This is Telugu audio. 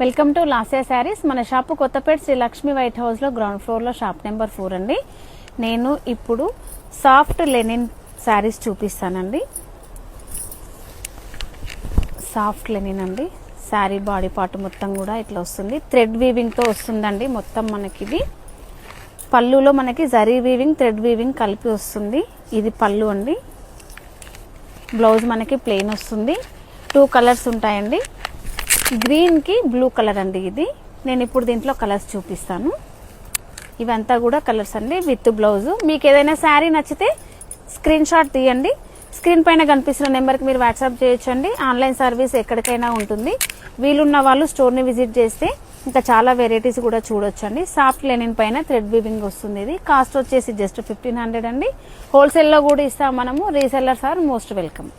Welcome to Lasya saris. మన shop Kothapeta Sri Lakshmi white house లో గ్రౌండ్ ఫ్లోర్ లో షాప్ నెంబర్ 4 అండి. నేను ఇప్పుడు సాఫ్ట్ లెనిన్ శారీస్ చూపిస్తానండి. సాఫ్ట్ లెనిన్ అండి. శారీ బాడీ పార్ట్ మొత్తం కూడా ఇట్లా వస్తుంది. థ్రెడ్ వీవింగ్ తో వస్తుందండి. మొత్తం మనకి ఇది పళ్ళులో మనకి జరీ వీవింగ్ థ్రెడ్ వీవింగ్ కలిపి వస్తుంది. ఇది పళ్ళు అండి. బ్లౌజ్ మనకి ప్లెయిన్ వస్తుంది. 2 కలర్స్ ఉంటాయండి. గ్రీన్ కి బ్లూ కలర్ అండి. ఇది నేను ఇప్పుడు దీంట్లో కలర్స్ చూపిస్తాను. ఇవంతా కూడా కలర్స్ అండి విత్ బ్లౌజ్. మీకు ఏదైనా శారీ నచ్చితే స్క్రీన్ షాట్ తీయండి. స్క్రీన్ పైన కనిపిస్తున్న నెంబర్కి మీరు వాట్సాప్ చేయొచ్చండి. ఆన్లైన్ సర్వీస్ ఎక్కడికైనా ఉంటుంది. వీలున్న వాళ్ళు స్టోర్ని విజిట్ చేస్తే ఇంకా చాలా వెరైటీస్ కూడా చూడొచ్చండి. సాఫ్ట్ లెనిన్ పైన థ్రెడ్ వీవింగ్ వస్తుంది. ఇది కాస్ట్ వచ్చేసి జస్ట్ 1500 అండి. హోల్సేల్లో కూడా ఇస్తాం మనము. Resellers are most welcome.